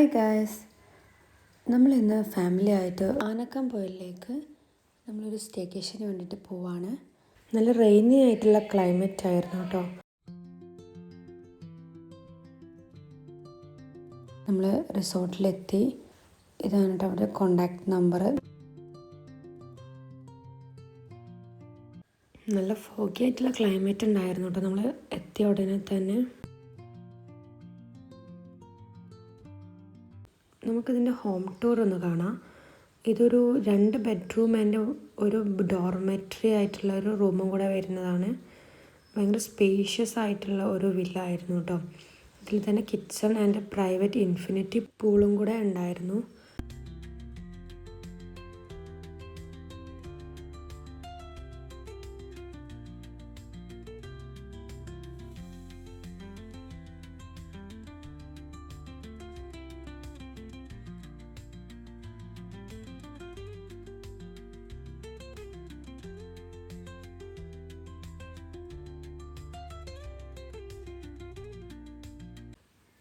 Hi guys, നമ്മളിന്ന് family ആയിട്ട് ആനക്കാംപൊയിലേക്ക് നമ്മളൊരു സ്റ്റേക്കേഷന് വേണ്ടിയിട്ട് പോവാണ്. നല്ല റെയിനി ആയിട്ടുള്ള ക്ലൈമറ്റ് ആയിരുന്നു കേട്ടോ. നമ്മൾ റിസോർട്ടിലെത്തി. ഇതാണ് കേട്ടോ അവരുടെ കോണ്ടാക്ട് നമ്പർ. നല്ല ഫോഗി ആയിട്ടുള്ള ക്ലൈമറ്റ് ഉണ്ടായിരുന്നു കേട്ടോ നമ്മൾ എത്തിയ ഉടനെ തന്നെ. നമുക്കിതിൻ്റെ ഹോം ടൂർ ഒന്ന് കാണാം. ഇതൊരു 2 ബെഡ്റൂം ആൻഡ് ഒരു ഡോർമെട്രി ആയിട്ടുള്ള ഒരു റൂമും കൂടെ വരുന്നതാണ്. ഭയങ്കര സ്പേഷ്യസ് ആയിട്ടുള്ള ഒരു വില്ല ആയിരുന്നു കേട്ടോ. ഇതിൽ തന്നെ കിച്ചൺ ആൻഡ് പ്രൈവറ്റ് ഇൻഫിനിറ്റി പൂളും കൂടെ ഉണ്ടായിരുന്നു.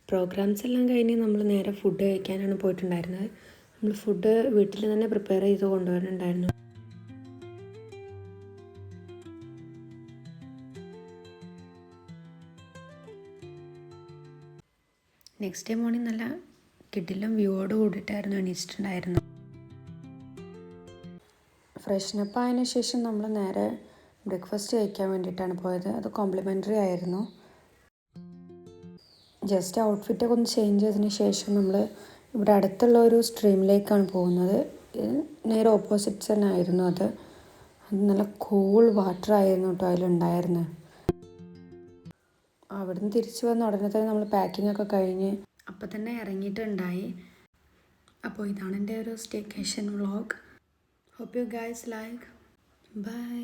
പ്രോഗ്രാംസ് എല്ലാം കഴിഞ്ഞ് നമ്മൾ നേരെ ഫുഡ് കഴിക്കാനാണ് പോയിട്ടുണ്ടായിരുന്നത്. നമ്മൾ ഫുഡ് വീട്ടിൽ തന്നെ പ്രിപ്പയർ ചെയ്ത് കൊണ്ടുവരുന്നുണ്ടായിരുന്നു. നെക്സ്റ്റ് ഡേ മോർണിംഗ് നല്ല കിടിലം വ്യൂവോട് കൂടിയിട്ടായിരുന്നു എണീച്ചിട്ടുണ്ടായിരുന്നു. ഫ്രഷ്നപ്പ് ആയതിനു ശേഷം നമ്മൾ നേരെ ബ്രേക്ക്ഫാസ്റ്റ് കഴിക്കാൻ വേണ്ടിയിട്ടാണ് പോയത്. അത് കോംപ്ലിമെൻ്ററി ആയിരുന്നു. ജസ്റ്റ് ഔട്ട്ഫിറ്റൊക്കെ ഒന്ന് ചേഞ്ച് ചെയ്തതിന് ശേഷം നമ്മൾ ഇവിടെ അടുത്തുള്ള ഒരു സ്ട്രീമിലേക്കാണ് പോകുന്നത്. നേരെ ഓപ്പോസിറ്റ് തന്നെ ആയിരുന്നു അത്. നല്ല കൂൾ വാട്ടർ ആയിരുന്നു കേട്ടോ അതിലുണ്ടായിരുന്നത്. അവിടുന്ന് തിരിച്ചു വന്ന ഉടനെ തന്നെ നമ്മൾ പാക്കിംഗ് ഒക്കെ കഴിഞ്ഞ് അപ്പം തന്നെ ഇറങ്ങിയിട്ടുണ്ടായി. അപ്പോൾ ഇതാണ് എൻ്റെ ഒരു staycation vlog. Hope you guys like. By.